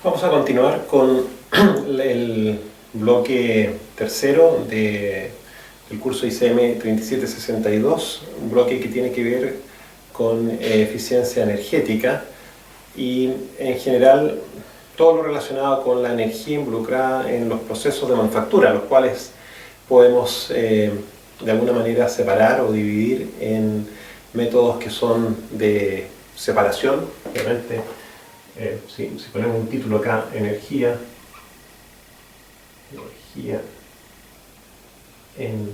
Vamos a continuar con el bloque tercero del curso ICM 3762, un bloque que tiene que ver con eficiencia energética y en general todo lo relacionado con la energía involucrada en los procesos de manufactura, los cuales podemos de alguna manera separar o dividir en métodos que son de separación, obviamente. Si ponemos un título acá, energía en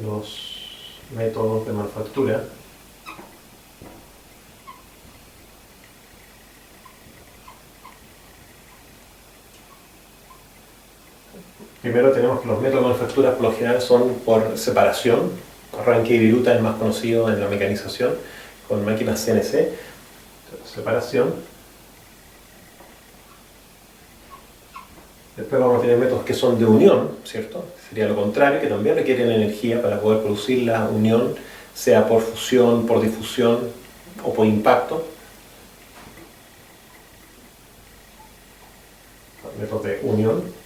los métodos de manufactura, primero tenemos que los métodos de manufactura por lo general son por separación. Arranque y viruta es el más conocido en la mecanización, con máquinas CNC, separación. Después vamos a tener métodos que son de unión, ¿cierto? Sería lo contrario, que también requieren energía para poder producir la unión, sea por fusión, por difusión o por impacto. Métodos de unión.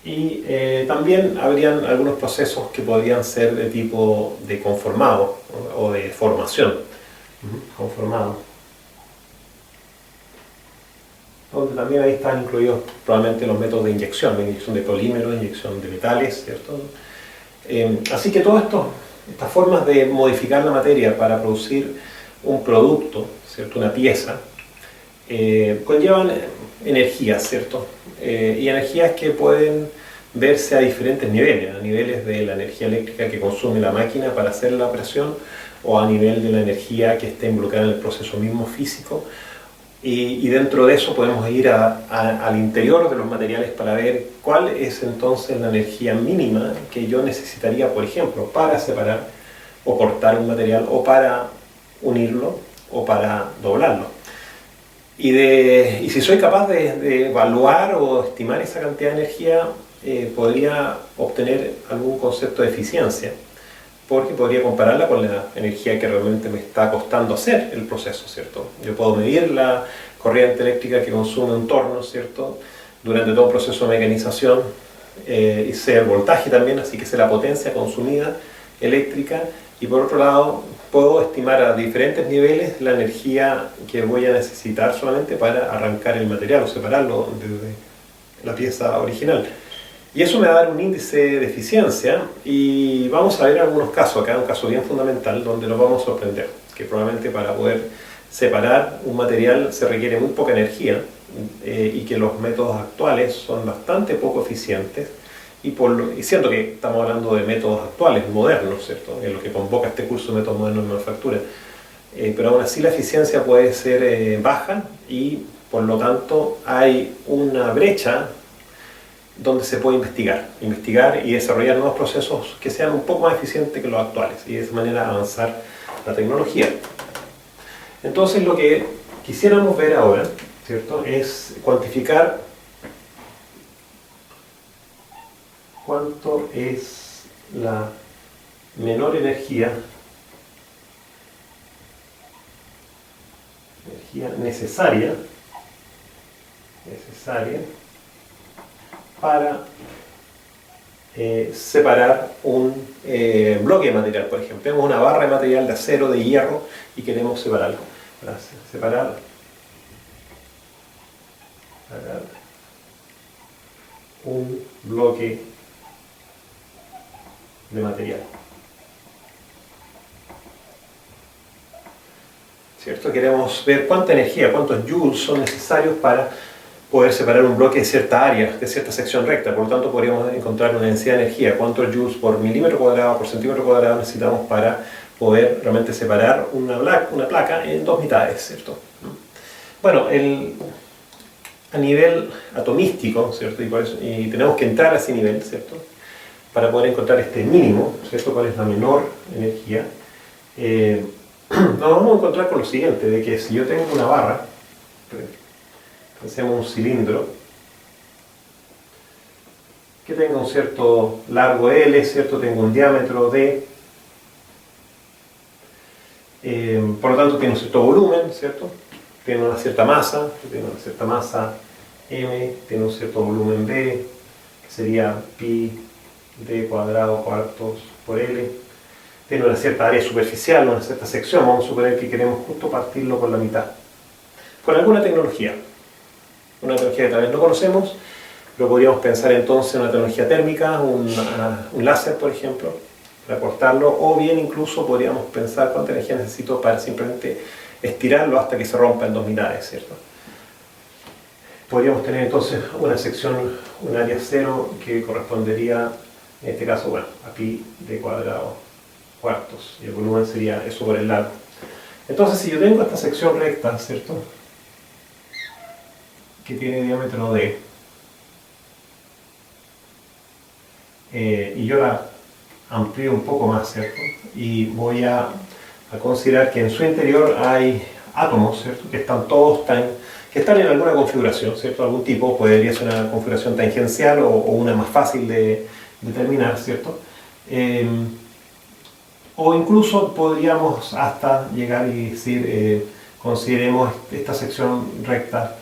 Y también habrían algunos procesos que podrían ser de tipo de conformado, ¿no? O de formación. Conformado. Donde también ahí están incluidos probablemente los métodos de inyección de polímeros, inyección de metales, ¿cierto? Así que todas estas formas de modificar la materia para producir un producto, ¿cierto? Una pieza, conllevan energías, ¿cierto? Y energías que pueden verse a diferentes niveles, a niveles de la energía eléctrica que consume la máquina para hacer la operación, o a nivel de la energía que está involucrada en el proceso mismo físico, y dentro de eso podemos ir al interior de los materiales para ver cuál es entonces la energía mínima que yo necesitaría, por ejemplo, para separar o cortar un material, o para unirlo, o para doblarlo. Y si soy capaz de evaluar o estimar esa cantidad de energía, podría obtener algún concepto de eficiencia, porque podría compararla con la energía que realmente me está costando hacer el proceso, ¿cierto? Yo puedo medir la corriente eléctrica que consume un torno, ¿cierto?, durante todo el proceso de mecanización, y sé el voltaje también, así que sé la potencia consumida eléctrica, y por otro lado puedo estimar a diferentes niveles la energía que voy a necesitar solamente para arrancar el material o separarlo desde la pieza original. Y eso me va a dar un índice de eficiencia, y vamos a ver algunos casos acá, un caso bien fundamental donde nos vamos a sorprender, que probablemente para poder separar un material se requiere muy poca energía, y que los métodos actuales son bastante poco eficientes, y siento que estamos hablando de métodos actuales, modernos, ¿cierto?, en lo que convoca este curso de métodos modernos de manufactura, pero aún así la eficiencia puede ser baja, y por lo tanto hay una brecha donde se puede investigar y desarrollar nuevos procesos que sean un poco más eficientes que los actuales, y de esa manera avanzar la tecnología. Entonces lo que quisiéramos ver ahora, ¿cierto?, es cuantificar cuánto es la menor energía necesaria para separar un bloque de material. Por ejemplo, tenemos una barra de material de acero, de hierro, y queremos separarlo. Para separar un bloque de material, ¿cierto? Queremos ver cuánta energía, cuántos joules son necesarios para poder separar un bloque de cierta área, de cierta sección recta. Por lo tanto, podríamos encontrar una densidad de energía, cuántos joules por milímetro cuadrado, por centímetro cuadrado necesitamos para poder realmente separar una placa en dos mitades, ¿cierto? Bueno, a nivel atomístico, ¿cierto? Y tenemos que entrar a ese nivel, ¿cierto?, para poder encontrar este mínimo, ¿cierto?, cuál es la menor energía. Nos vamos a encontrar con lo siguiente, de que si yo tengo una barra, hacemos un cilindro que tenga un cierto largo L, ¿cierto?, tengo un diámetro D, Por lo tanto tiene un cierto volumen, ¿cierto? Tiene una cierta masa m, tiene un cierto volumen b, que sería pi d cuadrado cuartos por l. Tiene una cierta área superficial, una cierta sección. Vamos a suponer que queremos justo partirlo por la mitad. Con alguna tecnología. Una tecnología que tal vez no conocemos, pero podríamos pensar entonces en una tecnología térmica, un láser, por ejemplo, para cortarlo, o bien incluso podríamos pensar cuánta energía necesito para simplemente estirarlo hasta que se rompa en dos mitades, ¿cierto? Podríamos tener entonces una sección, un área cero, que correspondería, en este caso, bueno, a pi d cuadrado cuartos, y el volumen sería eso por el lado. Entonces, si yo tengo esta sección recta, ¿cierto?, que tiene diámetro d, y yo la amplío un poco más, ¿cierto?, y voy a considerar que en su interior hay átomos, ¿cierto?, que están todos que están en alguna configuración, ¿cierto?, algún tipo. Podría ser una configuración tangencial o una más fácil de determinar, ¿cierto?, o incluso podríamos hasta llegar y decir, consideremos esta sección recta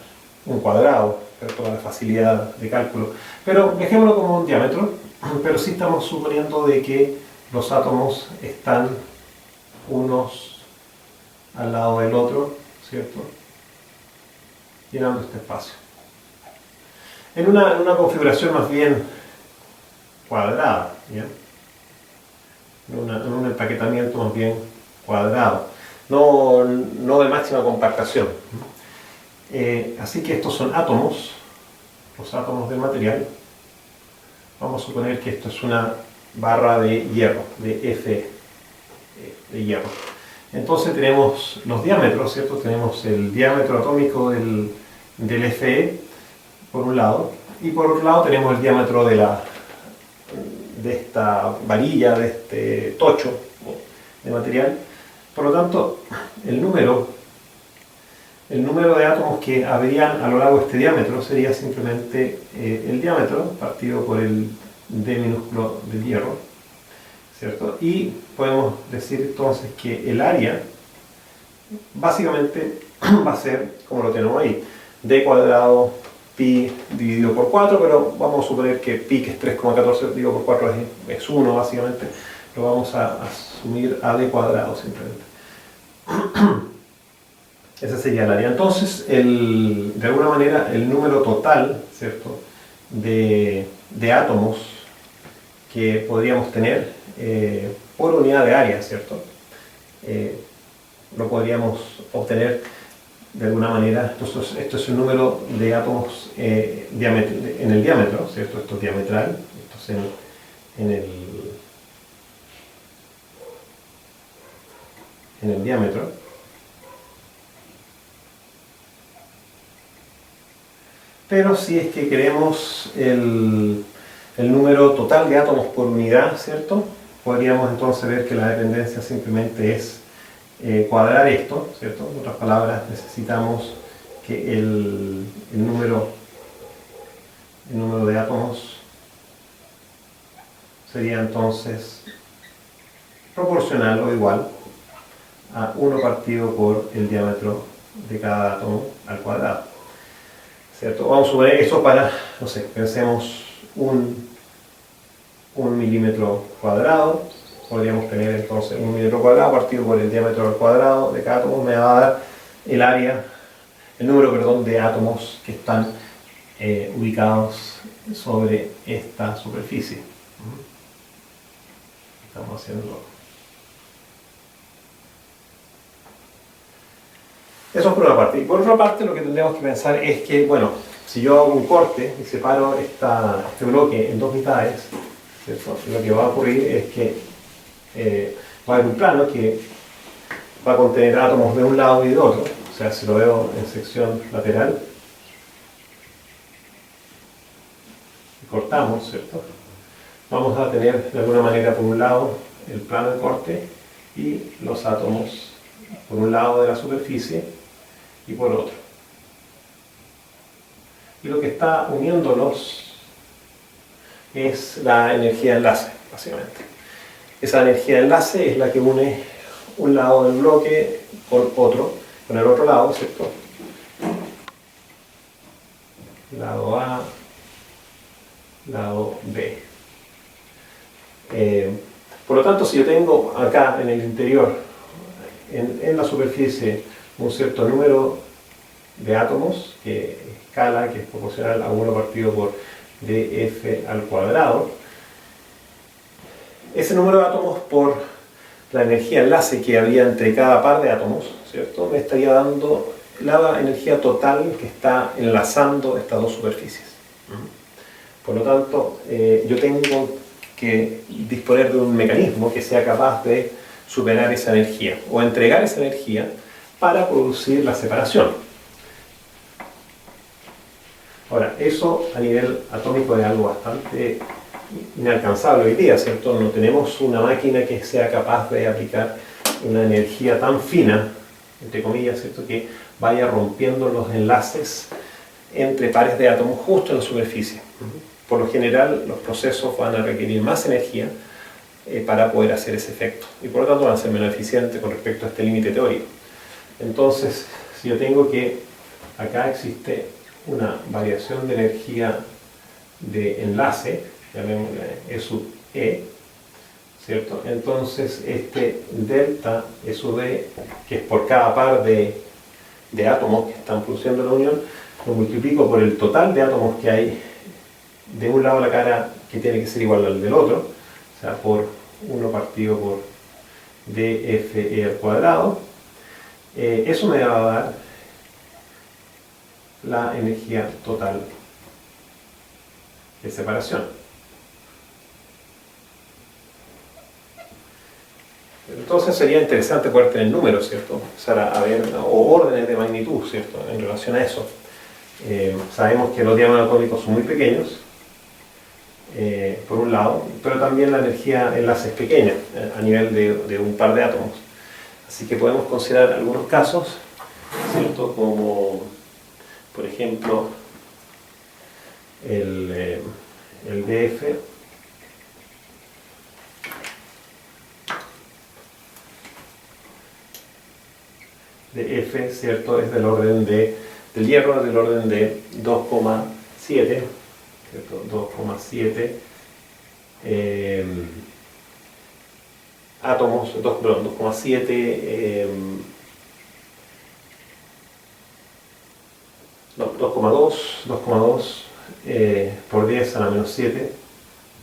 un cuadrado, ¿cierto?, para la facilidad de cálculo. Pero dejémoslo como un diámetro, pero sí estamos suponiendo de que los átomos están unos al lado del otro, ¿cierto?, llenando este espacio. En una configuración más bien cuadrada, ¿ya?, en un empaquetamiento más bien cuadrado, no de máxima compactación. Así que estos son átomos, los átomos del material. Vamos a suponer que esto es una barra de hierro, de F de hierro. Entonces tenemos los diámetros, ¿cierto? Tenemos el diámetro atómico del Fe por un lado, y por otro lado tenemos el diámetro de esta varilla, de este tocho de material. Por lo tanto, el número de átomos que habrían a lo largo de este diámetro sería simplemente el diámetro partido por el d minúsculo del hierro, ¿cierto? Y podemos decir entonces que el área básicamente va a ser, como lo tenemos ahí, d cuadrado pi dividido por 4, pero vamos a suponer que pi, que es 3,14 dividido por 4, es 1 básicamente. Lo vamos a asumir a d cuadrado simplemente. Ese sería el área. Entonces, de alguna manera, el número total, ¿cierto?, de átomos que podríamos tener por unidad de área, ¿cierto?, lo podríamos obtener de alguna manera. Esto es el número de átomos en el diámetro, ¿cierto? Esto es diametral, esto es en el diámetro. Pero si es que queremos el número total de átomos por unidad, ¿cierto?, podríamos entonces ver que la dependencia simplemente es cuadrar esto, ¿cierto? En otras palabras, necesitamos que el número de átomos sería entonces proporcional o igual a 1 partido por el diámetro de cada átomo al cuadrado, ¿cierto? Vamos a suponer eso para, no sé, pensemos un milímetro cuadrado. Podríamos tener entonces 1 milímetro cuadrado partido por el diámetro al cuadrado de cada átomo, me va a dar el número de átomos que están ubicados sobre esta superficie. Estamos haciendo eso por una parte. Y por otra parte, lo que tendríamos que pensar es que, bueno, si yo hago un corte y separo este bloque en dos mitades, ¿cierto?, lo que va a ocurrir es que va a haber un plano que va a contener átomos de un lado y de otro. O sea, si lo veo en sección lateral, y cortamos, ¿cierto?, vamos a tener de alguna manera por un lado el plano de corte y los átomos por un lado de la superficie y por otro. Y lo que está uniéndolos es la energía de enlace, básicamente. Esa energía de enlace es la que une un lado del bloque con el otro lado, ¿cierto? Lado A, lado B. Por lo tanto, si yo tengo acá en el interior, en la superficie, un cierto número de átomos que escala, que es proporcional a 1 partido por df al cuadrado, ese número de átomos por la energía enlace que había entre cada par de átomos, ¿cierto?, me estaría dando la energía total que está enlazando estas dos superficies. Por lo tanto, yo tengo que disponer de un mecanismo que sea capaz de superar esa energía o entregar esa energía para producir la separación. Ahora, eso a nivel atómico es algo bastante inalcanzable hoy día, ¿cierto? No tenemos una máquina que sea capaz de aplicar una energía tan fina, entre comillas, ¿cierto?, que vaya rompiendo los enlaces entre pares de átomos justo en la superficie. Por lo general, los procesos van a requerir más energía para poder hacer ese efecto, y por lo tanto van a ser menos eficientes con respecto a este límite teórico. Entonces, si yo tengo que acá existe una variación de energía de enlace, llamémosle E sub E, ¿cierto? Entonces este delta E sub E, que es por cada par de átomos que están produciendo la unión, lo multiplico por el total de átomos que hay de un lado de la cara, que tiene que ser igual al del otro, o sea, por 1 partido por dfe al cuadrado. Eso me va a dar la energía total de separación. Entonces sería interesante poder tener números, ¿cierto? Empezar a ver, o órdenes de magnitud, ¿cierto?, en relación a eso. Sabemos que los diámetros atómicos son muy pequeños, por un lado, pero también la energía enlace es pequeña a nivel de un par de átomos. Así que podemos considerar algunos casos, ¿cierto?, como por ejemplo el df de F, ¿cierto?, es del orden del hierro, es del orden de 2,7, ¿cierto?, 2,7 átomos, perdón, 2,7 2,2 por 10 a la menos 7,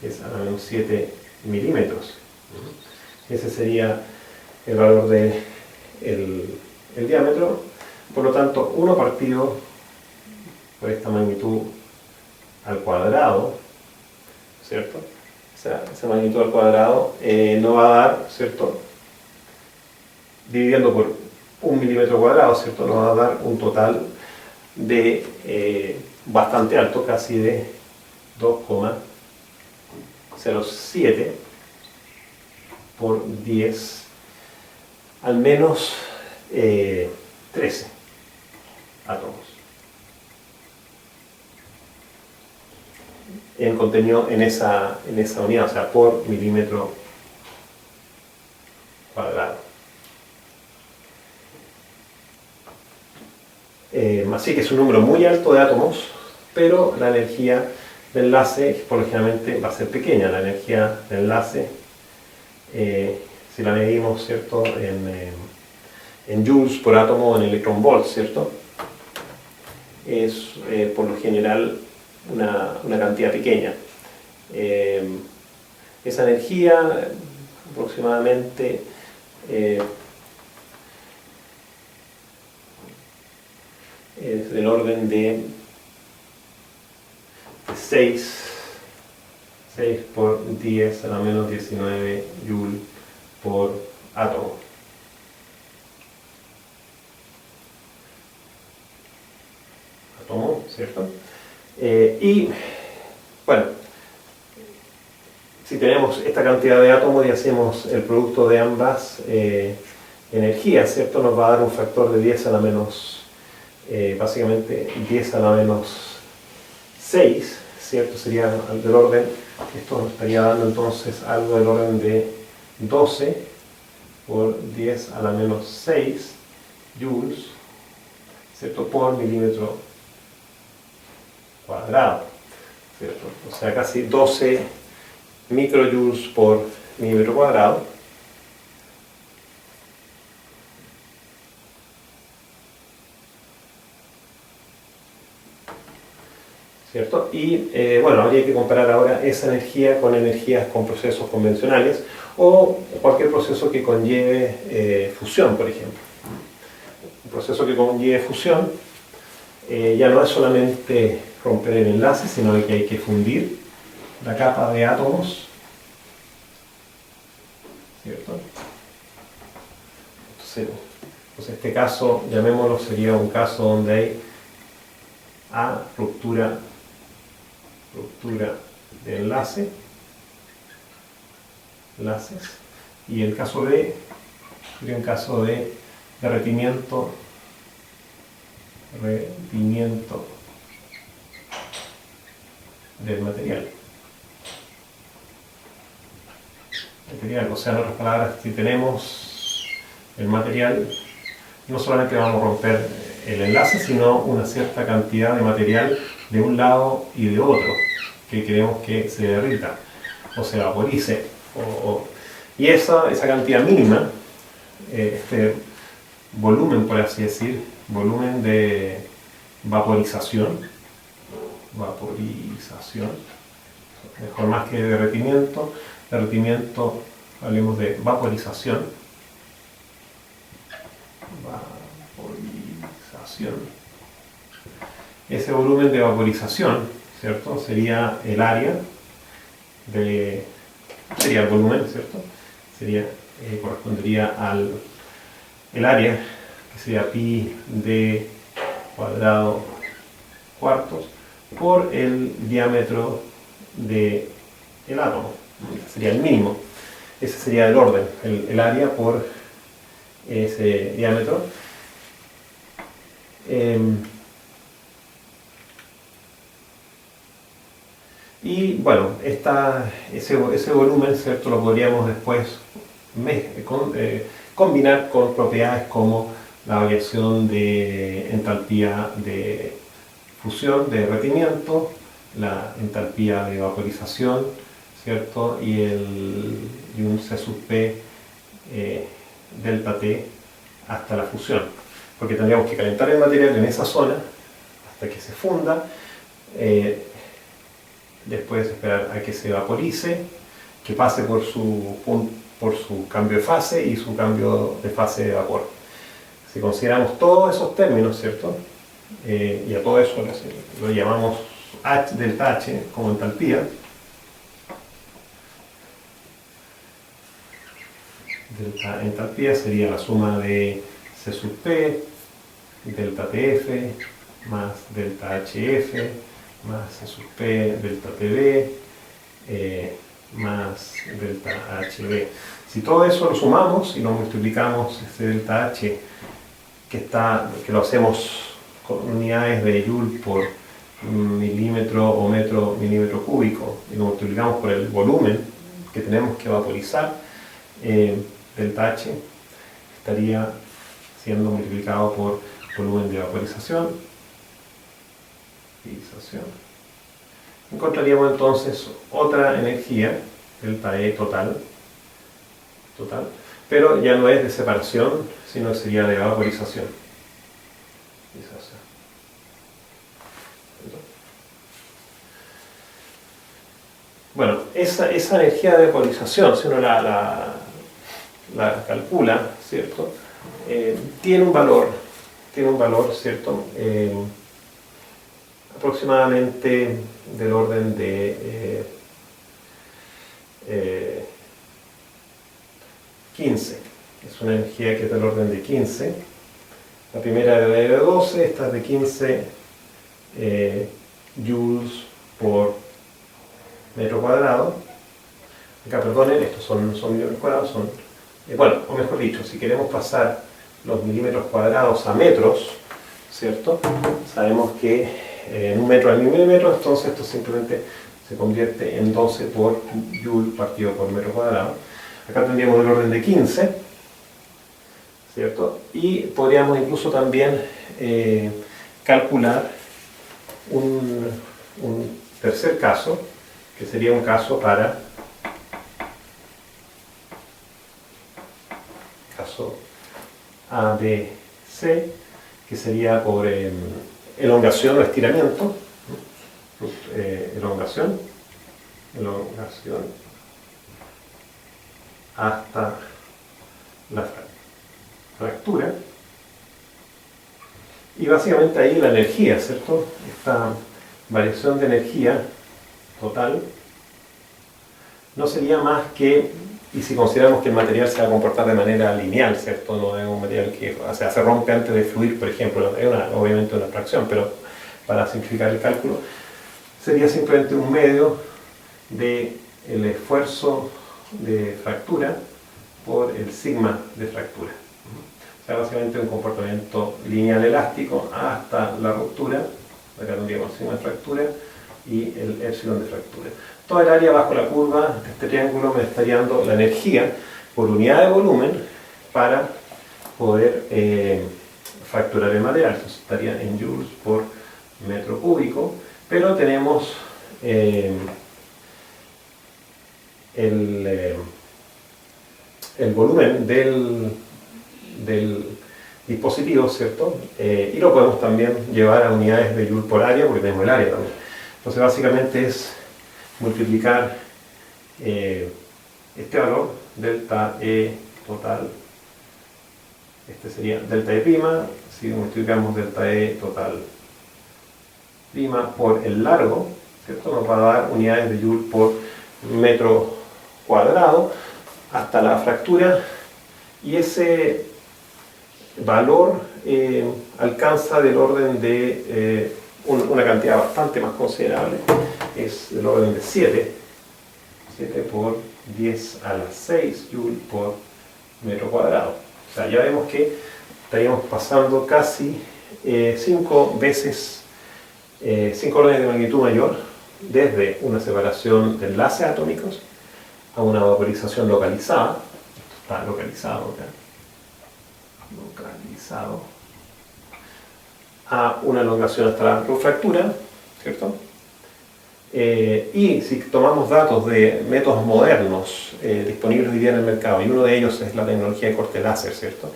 es a la menos 7 milímetros. Ese sería el valor del el diámetro. Por lo tanto, 1 partido por esta magnitud al cuadrado, ¿cierto? Esa magnitud al cuadrado nos va a dar, ¿cierto?, dividiendo por 1 milímetro cuadrado, ¿cierto?, nos va a dar un total de bastante alto, casi de 2,07 por 10 al menos 13 átomos en contenido en esa unidad, o sea, por milímetro cuadrado. Así que es un número muy alto de átomos, pero la energía de enlace por lo generalmente va a ser pequeña. La energía de enlace, si la medimos, ¿cierto?, en joules por átomo o en electronvolts, ¿cierto?, es por lo general una cantidad pequeña. Esa energía aproximadamente es del orden de 6 por 10 a la menos 19 joule por átomo. ¿Cierto? Y bueno, si tenemos esta cantidad de átomos y hacemos el producto de ambas energías, ¿cierto?, nos va a dar un factor de 10 a la menos, básicamente 10 a la menos 6, ¿cierto? Sería del orden, esto nos estaría dando entonces algo del orden de 12 por 10 a la menos 6 joules, ¿cierto?, por milímetro cuadrado, ¿cierto? O sea, casi 12 microjoules por milímetro cuadrado. ¿Cierto? Y bueno, habría que comparar ahora esa energía con energías con procesos convencionales o cualquier proceso que conlleve fusión, por ejemplo. Un proceso que conlleve fusión ya no es solamente romper el enlace, sino que hay que fundir la capa de átomos, ¿cierto? Entonces este caso, llamémoslo, sería un caso donde hay A, ruptura de enlaces, y el caso B sería un caso de derretimiento del material. O sea, en otras palabras, si tenemos el material, no solamente vamos a romper el enlace, sino una cierta cantidad de material de un lado y de otro, que queremos que se derrita o se vaporice. Y esa cantidad mínima, este volumen, por así decir, volumen de vaporización, mejor más que derretimiento, hablemos de vaporización, ese volumen de vaporización, ¿cierto?, sería el área sería el volumen, ¿cierto?, correspondería al el área, que sería pi d cuadrado cuartos por el diámetro del átomo. Sería el mínimo. Ese sería el orden, el área por ese diámetro. Y bueno, ese volumen, ¿cierto?, lo podríamos después combinar con propiedades como la variación de entalpía de fusión, de derretimiento, la entalpía de vaporización, ¿cierto?, y un C sub P delta T hasta la fusión, porque tendríamos que calentar el material en esa zona hasta que se funda, después esperar a que se vaporice, que pase por su cambio de fase y su cambio de fase de vapor. Si consideramos todos esos términos, ¿cierto?, y a todo eso lo llamamos delta H como entalpía. Delta entalpía sería la suma de C sub P, delta TF, más delta HF, más C sub P, delta TB, más delta HB. Si todo eso lo sumamos y lo multiplicamos, este delta H, que lo hacemos con unidades de joule por milímetro o metro milímetro cúbico, y lo multiplicamos por el volumen que tenemos que vaporizar, delta H estaría siendo multiplicado por volumen de vaporización. Encontraríamos entonces otra energía, delta E total, pero ya no es de separación, sino sería de vaporización. Bueno, esa energía de vaporización, si uno la calcula, ¿cierto?, tiene un valor, ¿cierto?, aproximadamente del orden de 15. Es una energía que es del orden de 15. La primera era de 12, esta es de 15 joules por metro cuadrado. Acá, perdonen, estos son milímetros cuadrados, bueno, o mejor dicho, si queremos pasar los milímetros cuadrados a metros, ¿cierto?, sabemos que en un metro al milímetro, entonces esto simplemente se convierte en 12 por joule partido por metro cuadrado. Acá tendríamos el orden de 15, ¿cierto? Y podríamos incluso también calcular un tercer caso, que sería un caso para caso ABC, que sería por elongación o estiramiento, elongación hasta la fractura. Y básicamente ahí la energía, ¿cierto? Esta variación de energía total no sería más que, y si consideramos que el material se va a comportar de manera lineal, ¿cierto? No es un material que, o sea, se rompe antes de fluir, por ejemplo, es obviamente una fracción, pero para simplificar el cálculo, sería simplemente un medio del esfuerzo de fractura por el sigma de fractura. O sea, básicamente un comportamiento lineal elástico hasta la ruptura, acá tendríamos el sigma de fractura y el epsilon de fractura. Toda el área bajo la curva de este triángulo me estaría dando la energía por unidad de volumen para poder fracturar el material. Entonces estaría en joules por metro cúbico, pero tenemos el volumen del dispositivo, ¿cierto? Y lo podemos también llevar a unidades de joule por área, porque tenemos el área también. Entonces básicamente es multiplicar este valor, delta E total, este sería delta E prima, si multiplicamos delta E total prima por el largo, ¿cierto? Nos va a dar unidades de joule por metro cuadrado hasta la fractura, y ese valor alcanza del orden de una cantidad bastante más considerable, es del orden de 7 por 10 a la 6 joule por metro cuadrado. O sea, ya vemos que estaríamos pasando casi 5 veces, 5 órdenes de magnitud mayor, desde una separación de enlaces atómicos a una vaporización localizada. Esto está localizado acá. Localizado a una elongación hasta la fractura, ¿cierto? Y si tomamos datos de métodos modernos disponibles hoy día en el mercado, y uno de ellos es la tecnología de corte láser, ¿cierto?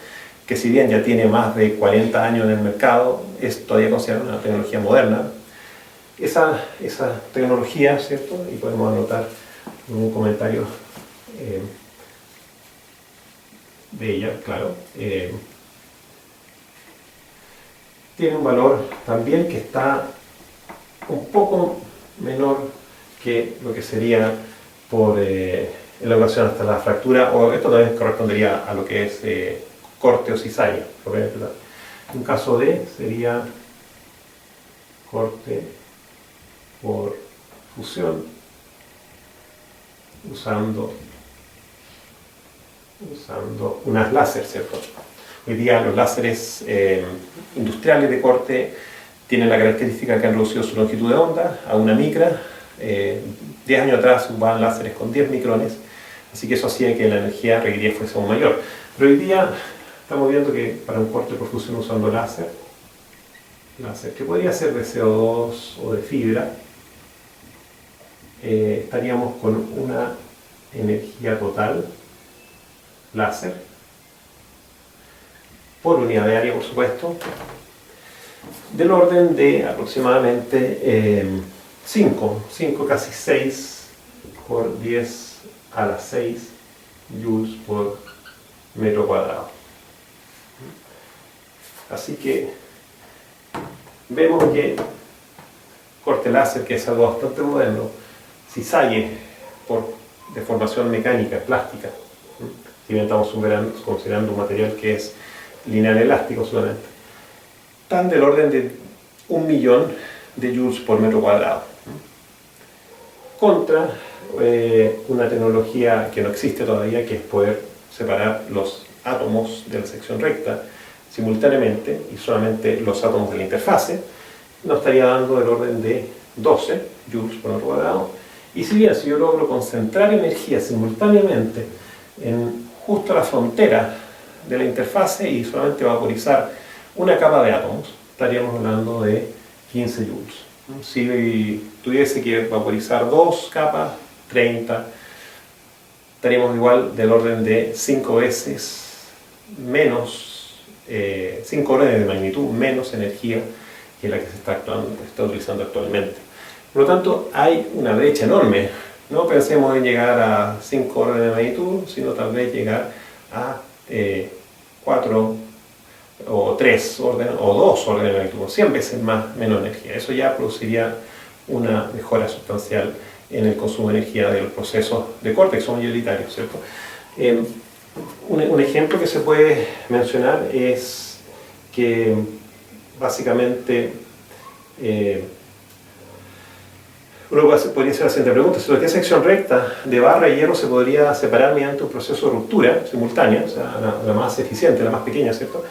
Que si bien ya tiene más de 40 años en el mercado, es todavía considerada una tecnología moderna. Esa tecnología, ¿cierto? Y podemos anotar un comentario de ella, claro. Tiene un valor también que está un poco menor que lo que sería por elongación hasta la fractura, o esto también correspondería a lo que es corte o cizaña. Un caso D sería corte por fusión usando unas láser, ¿cierto? Hoy día los láseres industriales de corte tienen la característica que han reducido su longitud de onda a una micra. 10 años atrás se usaban láseres con 10 micrones, así que eso hacía que la energía requerida fuese aún mayor. Pero hoy día estamos viendo que para un corte por fusión usando láser, que podría ser de CO2 o de fibra, estaríamos con una energía total láser por unidad de área, por supuesto, del orden de aproximadamente 5, casi 6 por 10 a la 6 joules por metro cuadrado. Así que vemos que corte láser, que es algo bastante moderno, cizañe por deformación mecánica, plástica, si bien estamos considerando un material que es lineal elástico solamente, están del orden de 1.000.000 de joules por metro cuadrado, contra una tecnología que no existe todavía, que es poder separar los átomos de la sección recta simultáneamente, y solamente los átomos de la interfase, nos estaría dando del orden de 12 joules por metro cuadrado. Y si bien, si yo logro concentrar energía simultáneamente en justo la frontera de la interfase y solamente vaporizar una capa de átomos, estaríamos hablando de 15 joules. Si tuviese que vaporizar dos capas, 30, estaríamos igual del orden de 5 veces menos, 5 órdenes de magnitud menos energía que la que se está utilizando actualmente. Por lo tanto, hay una brecha enorme. No pensemos en llegar a 5 órdenes de magnitud, sino tal vez llegar a 4 o 3 órdenes o 2 órdenes de magnitud, 100 veces menos energía. Eso ya produciría una mejora sustancial en el consumo de energía de los procesos de corte, que son mayoritarios, ¿cierto? Un ejemplo que se puede mencionar es que básicamente uno podría hacer la siguiente pregunta: si cualquier sección recta de barra y hierro se podría separar mediante un proceso de ruptura simultánea, o sea, la más eficiente, la más pequeña, ¿cierto?,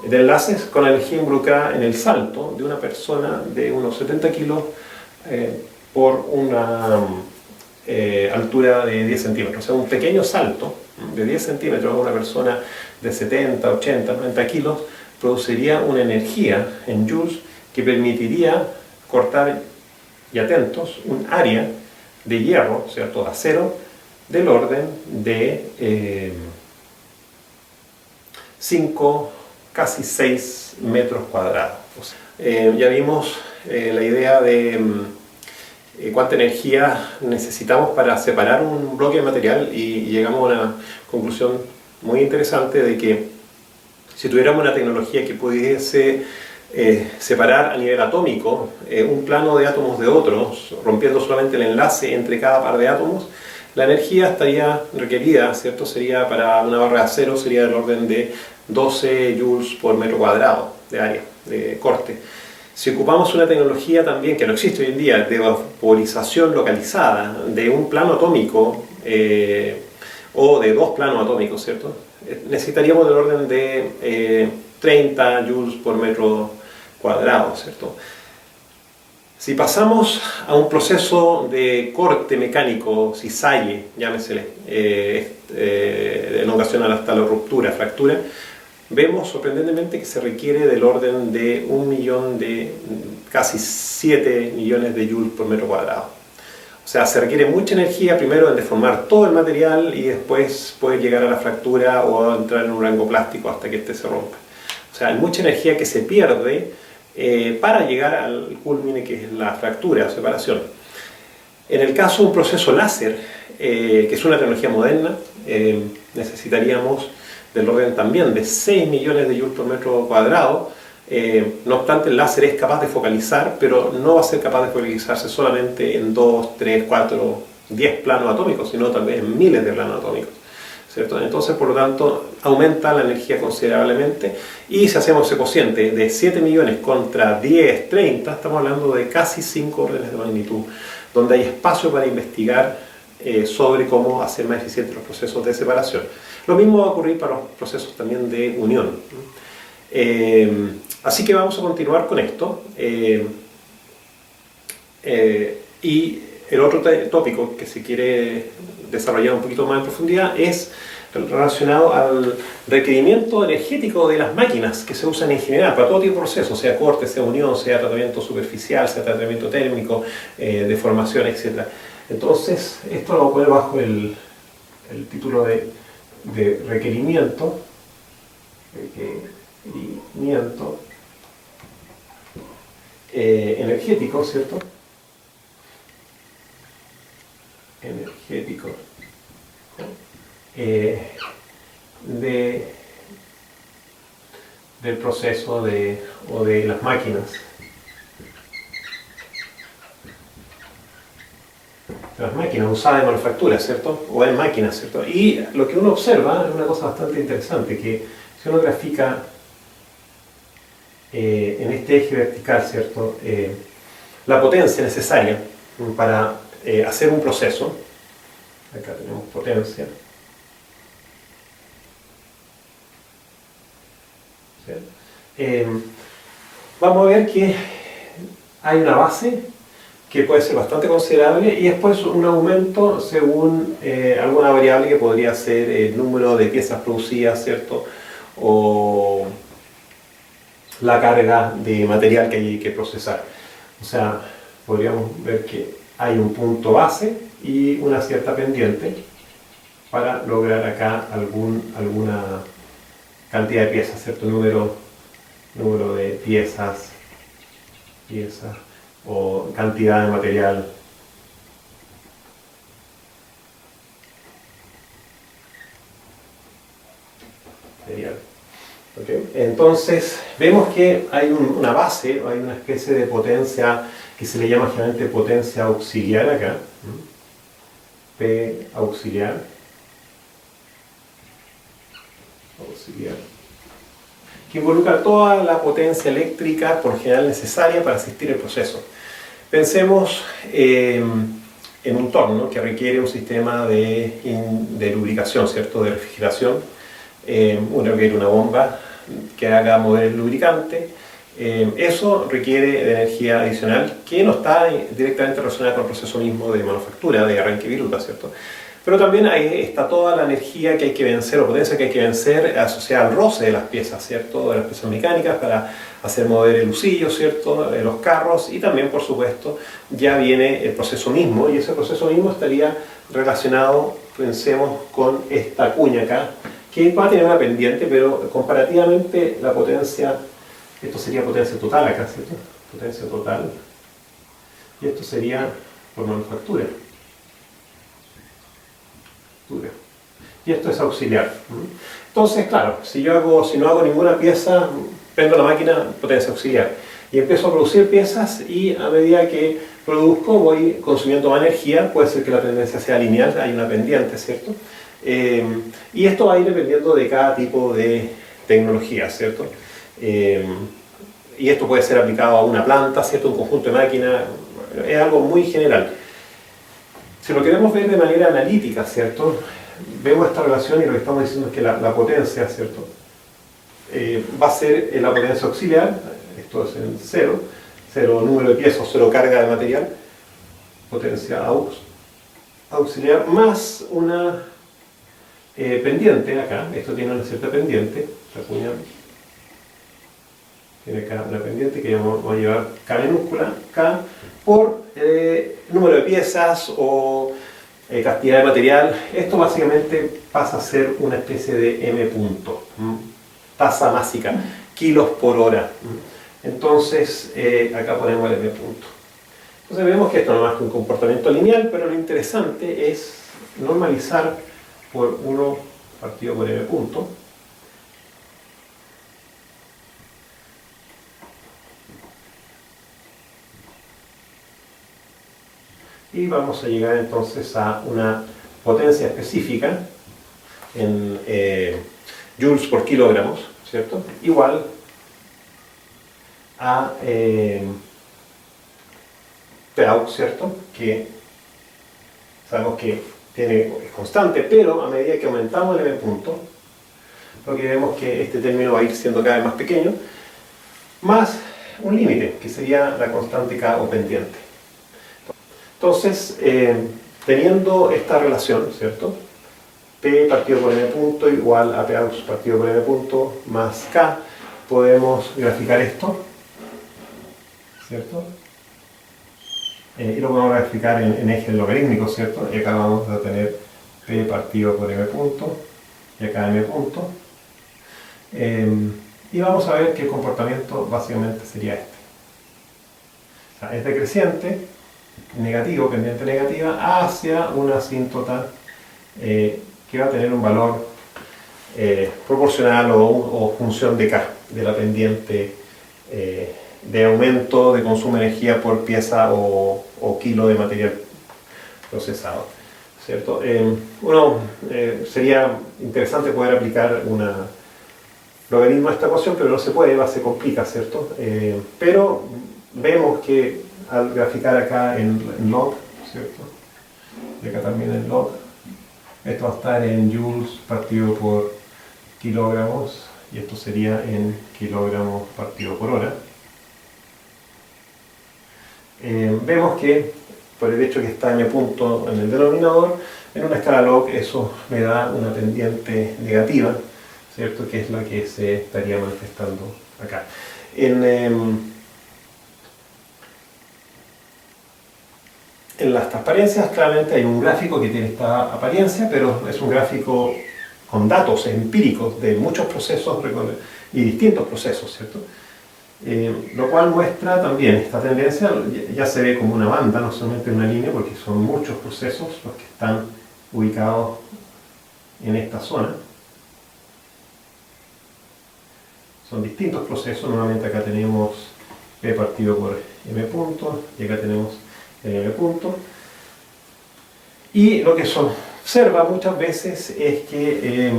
de enlaces con la energía involucrada en el salto de una persona de unos 70 kilos por una altura de 10 centímetros. O sea, un pequeño salto de 10 centímetros a una persona de 70, 80, 90 kilos produciría una energía en joules que permitiría cortar, y atentos, un área de hierro, ¿cierto?, de acero, del orden de 5, casi 6 metros cuadrados. Ya vimos la idea de cuánta energía necesitamos para separar un bloque de material y llegamos a una conclusión muy interesante de que si tuviéramos una tecnología que pudiese separar a nivel atómico un plano de átomos de otros, rompiendo solamente el enlace entre cada par de átomos, la energía estaría requerida, ¿cierto?, sería para una barra de acero, sería del orden de 12 joules por metro cuadrado de área de corte. Si ocupamos una tecnología también que no existe hoy en día, de vaporización localizada de un plano atómico o de dos planos atómicos, ¿cierto?, necesitaríamos del orden de 30 joules por metro cuadrado, ¿cierto? Si pasamos a un proceso de corte mecánico, cisalle, llámesele, elongación hasta la ruptura, fractura, vemos sorprendentemente que se requiere del orden de casi 7 millones de joules por metro cuadrado. O sea, se requiere mucha energía primero en deformar todo el material y después puede llegar a la fractura o entrar en un rango plástico hasta que este se rompa. O sea, hay mucha energía que se pierde para llegar al culmine, que es la fractura o separación. En el caso de un proceso láser, que es una tecnología moderna, necesitaríamos del orden también de 6 millones de joules por metro cuadrado. No obstante, el láser es capaz de focalizar, pero no va a ser capaz de focalizarse solamente en 2, 3, 4, 10 planos atómicos, sino tal vez en miles de planos atómicos, ¿cierto? Entonces, por lo tanto, aumenta la energía considerablemente, y si hacemos ese cociente de 7 millones contra 10, 30, estamos hablando de casi 5 órdenes de magnitud, donde hay espacio para investigar sobre cómo hacer más eficientes los procesos de separación. Lo mismo va a ocurrir para los procesos también de unión. Así que vamos a continuar con esto. Y el otro tópico que se quiere desarrollar un poquito más en profundidad es relacionado al requerimiento energético de las máquinas que se usan en general para todo tipo de procesos, sea corte, sea unión, sea tratamiento superficial, sea tratamiento térmico, deformación, etc. Entonces, esto lo voy a poner bajo el título de requerimiento energético, ¿cierto? Energético del proceso o de las máquinas. Las máquinas usadas en manufactura, ¿cierto? O en máquinas, ¿cierto? Y lo que uno observa es una cosa bastante interesante, que si uno grafica en este eje vertical, ¿cierto?, la potencia necesaria para hacer un proceso. Acá tenemos potencia. Vamos a ver que hay una base que puede ser bastante considerable y después un aumento según alguna variable que podría ser el número de piezas producidas, ¿cierto?, o la carga de material que hay que procesar. O sea, podríamos ver que hay un punto base y una cierta pendiente para lograr acá alguna cantidad de piezas, cierto número de piezas o cantidad de material. ¿Okay? Entonces vemos que hay una base, hay una especie de potencia que se le llama generalmente potencia auxiliar acá, P auxiliar, que involucra toda la potencia eléctrica por general necesaria para asistir el proceso. Pensemos en un torno que requiere un sistema de lubricación, ¿cierto? De refrigeración. Uno requiere una bomba que haga mover el lubricante. Eso requiere de energía adicional que no está directamente relacionada con el proceso mismo de manufactura, de arranque viruta, ¿cierto? Pero también ahí está toda la energía que hay que vencer o potencia que hay que vencer asociada al roce de las piezas, ¿cierto? De las piezas mecánicas para hacer mover el husillo, ¿cierto? Los carros, y también, por supuesto, ya viene el proceso mismo, y ese proceso mismo estaría relacionado, pensemos, con esta cuña acá, que va a tener una pendiente, pero comparativamente la potencia, esto sería potencia total acá, ¿cierto? Potencia total, y esto sería por manufactura. Y esto es auxiliar. Entonces, claro, si no hago ninguna pieza, prendo la máquina, potencia auxiliar, y empiezo a producir piezas, y a medida que produzco voy consumiendo más energía. Puede ser que la tendencia sea lineal, hay una pendiente, ¿cierto? Y esto va a ir dependiendo de cada tipo de tecnología, ¿cierto? Y esto puede ser aplicado a una planta, ¿cierto? Un conjunto de máquinas, es algo muy general. Si lo queremos ver de manera analítica, ¿cierto? Vemos esta relación, y lo que estamos diciendo es que la potencia, ¿cierto? Va a ser la potencia auxiliar, esto es en cero número de piezas, cero carga de material, potencia auxiliar, más una pendiente acá. Esto tiene una cierta pendiente, la cuña tiene acá una pendiente que vamos a llevar K minúscula, K, por número de piezas o cantidad de material. Esto básicamente pasa a ser una especie de M punto, tasa másica, kilos por hora. Entonces acá ponemos el M punto. Entonces vemos que esto no es más que un comportamiento lineal, pero lo interesante es normalizar por 1 partido por M punto. Y vamos a llegar entonces a una potencia específica en joules por kilogramos, ¿cierto? Igual a P, ¿cierto? Que sabemos que es constante, pero a medida que aumentamos el M punto, lo que vemos que este término va a ir siendo cada vez más pequeño, más un límite, que sería la constante K o pendiente. Entonces, teniendo esta relación, ¿cierto? P partido por M punto igual a P partido por M punto más K, podemos graficar esto, ¿cierto? Y lo podemos graficar en ejes logarítmicos, ¿cierto? Y acá vamos a tener P partido por M punto, y acá M punto. Y vamos a ver que el comportamiento básicamente sería este. O sea, es decreciente, negativo, pendiente negativa, hacia una asíntota que va a tener un valor proporcional o función de K, de la pendiente de aumento de consumo de energía por pieza o kilo de material procesado, ¿cierto? Sería interesante poder aplicar un logaritmo a esta ecuación, pero no se puede, se complica, ¿cierto? Pero vemos que al graficar acá en log, ¿cierto? Y acá también en log, esto va a estar en joules partido por kilogramos, y esto sería en kilogramos partido por hora. Vemos que por el hecho que está M punto en el denominador, en una escala log eso me da una pendiente negativa, ¿cierto? Que es la que se estaría manifestando acá. En las transparencias claramente hay un gráfico que tiene esta apariencia, pero es un gráfico con datos empíricos de muchos procesos y distintos procesos, ¿cierto? Lo cual muestra también esta tendencia, ya se ve como una banda, no solamente una línea, porque son muchos procesos los que están ubicados en esta zona. Son distintos procesos, nuevamente acá tenemos P partido por M punto, y acá tenemos M punto. Y lo que se observa muchas veces es que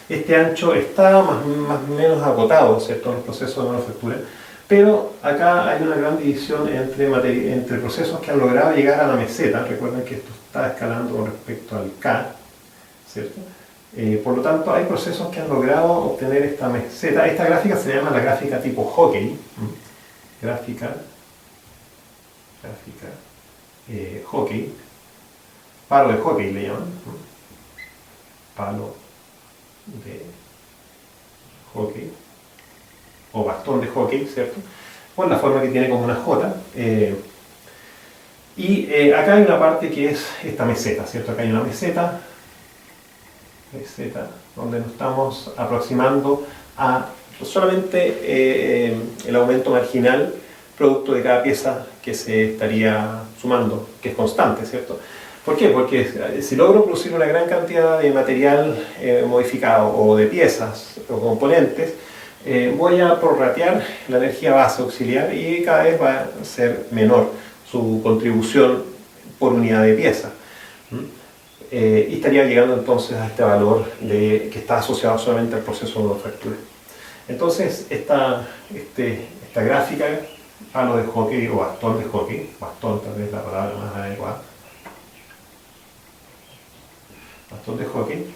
este ancho está más o menos agotado, ¿cierto?, en los procesos de manufactura, pero acá hay una gran división entre procesos que han logrado llegar a la meseta. Recuerden que esto está escalando con respecto al K, ¿cierto? Por lo tanto, hay procesos que han logrado obtener esta meseta. Esta gráfica se llama la gráfica tipo hockey. Gráfica hockey. Palo de hockey le llaman. Palo de hockey. O bastón de hockey, ¿cierto? Con la forma que tiene como una J. Acá hay una parte que es esta meseta, ¿cierto? Acá hay una meseta donde nos estamos aproximando a solamente el aumento marginal producto de cada pieza que se estaría sumando, que es constante, ¿cierto? ¿Por qué? Porque si logro producir una gran cantidad de material modificado o de piezas o componentes, voy a prorratear la energía base auxiliar y cada vez va a ser menor su contribución por unidad de pieza. Y estaría llegando entonces a este valor que está asociado solamente al proceso de manufactura. Entonces esta gráfica, palo de hockey o bastón de hockey, bastón tal vez es la palabra más adecuada, bastón de hockey,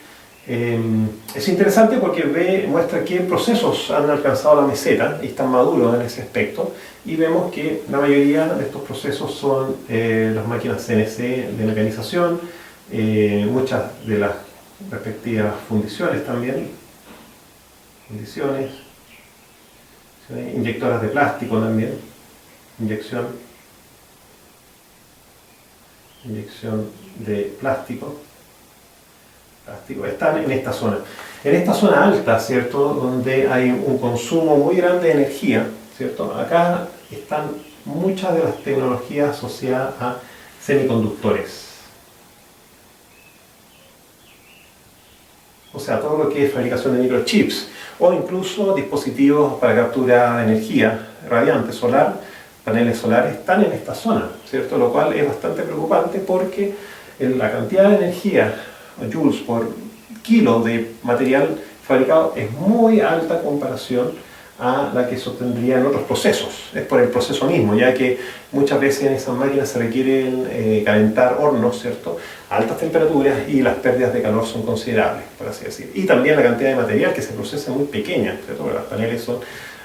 es interesante porque muestra qué procesos han alcanzado la meseta y están maduros en ese aspecto, y vemos que la mayoría de estos procesos son las máquinas CNC de mecanización, muchas de las respectivas fundiciones también, inyectoras de plástico también, inyección de plástico, están en esta zona. En esta zona alta, ¿cierto?, donde hay un consumo muy grande de energía, ¿cierto? Acá están muchas de las tecnologías asociadas a semiconductores. O sea, todo lo que es fabricación de microchips o incluso dispositivos para captura de energía radiante solar, paneles solares, están en esta zona, ¿cierto? Lo cual es bastante preocupante porque la cantidad de energía, joules por kilo de material fabricado, es muy alta en comparación a la que se obtendría en otros procesos. Es por el proceso mismo, ya que muchas veces en esas máquinas se requieren calentar hornos, ¿cierto?, a altas temperaturas, y las pérdidas de calor son considerables, por así decir. Y también la cantidad de material que se procesa es muy pequeña, ¿cierto?, porque los paneles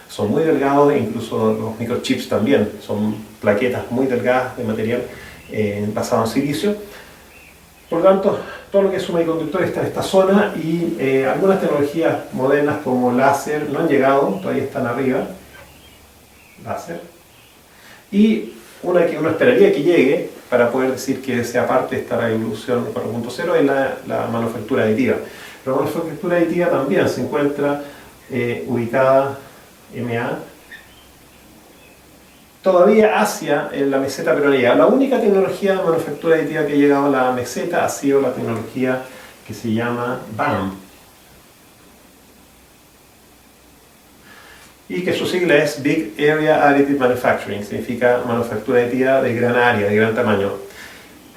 son muy delgados, e incluso los microchips también son plaquetas muy delgadas de material basado en silicio. Por lo tanto, todo lo que es semiconductor está en esta zona, y algunas tecnologías modernas como láser no han llegado, todavía están arriba, láser, y una que uno esperaría que llegue para poder decir que sea parte de esta revolución 4.0 es la manufactura aditiva. La manufactura aditiva también se encuentra ubicada MA todavía hacia la meseta, pero no llega. La única tecnología de manufactura aditiva que ha llegado a la meseta ha sido la tecnología que se llama BAM, y que su sigla es Big Area Additive Manufacturing, significa manufactura aditiva de gran área, de gran tamaño,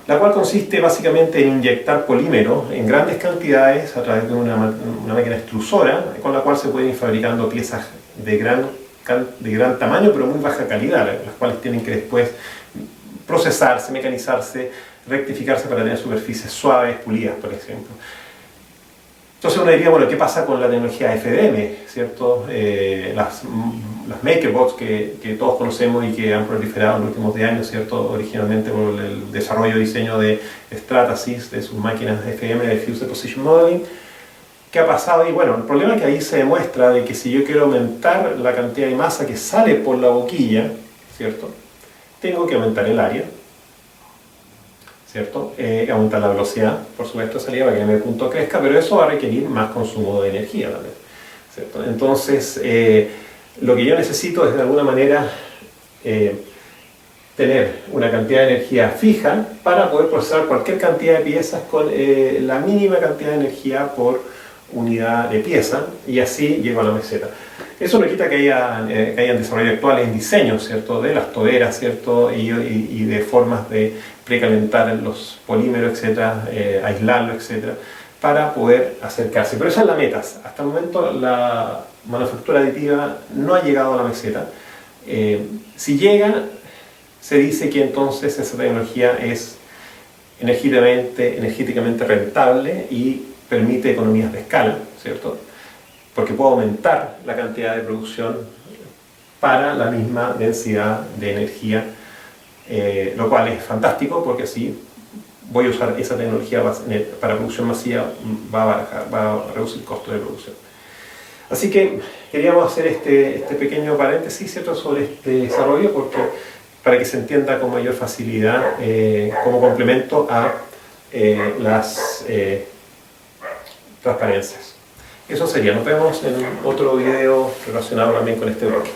la cual consiste básicamente en inyectar polímero en grandes cantidades a través de una máquina extrusora, con la cual se pueden ir fabricando piezas de gran tamaño pero muy baja calidad, las cuales tienen que después procesarse, mecanizarse, rectificarse para tener superficies suaves, pulidas, por ejemplo. Entonces uno diría, bueno, ¿qué pasa con la tecnología FDM? ¿Cierto? Las MakerBots que todos conocemos y que han proliferado en los últimos 10 años, ¿cierto?, originalmente por el desarrollo y diseño de Stratasys, de sus máquinas FDM de Fused Deposition Modeling. ¿Qué ha pasado? Y bueno, el problema es que ahí se demuestra de que si yo quiero aumentar la cantidad de masa que sale por la boquilla, ¿cierto? Tengo que aumentar el área, ¿cierto? Aumentar la velocidad, por supuesto, de salida para que el punto crezca, pero eso va a requerir más consumo de energía también, ¿cierto? Entonces, lo que yo necesito es de alguna manera tener una cantidad de energía fija para poder procesar cualquier cantidad de piezas con la mínima cantidad de energía por unidad de pieza, y así llego a la meseta. Eso no quita que hayan desarrollos actuales en diseño, ¿cierto? De las toberas, ¿cierto? Y de formas de precalentar los polímeros, etcétera, aislarlo, etcétera, para poder acercarse. Pero esa es la meta. Hasta el momento la manufactura aditiva no ha llegado a la meseta. Si llega, se dice que entonces esa tecnología es energéticamente rentable y permite economías de escala, ¿cierto? Porque puedo aumentar la cantidad de producción para la misma densidad de energía, lo cual es fantástico porque así voy a usar esa tecnología para producción masiva, va a reducir el costo de producción. Así que queríamos hacer este pequeño paréntesis, ¿cierto?, sobre este desarrollo para que se entienda con mayor facilidad como complemento a las transparencias. Eso sería. Nos vemos en otro video relacionado también con este bloque.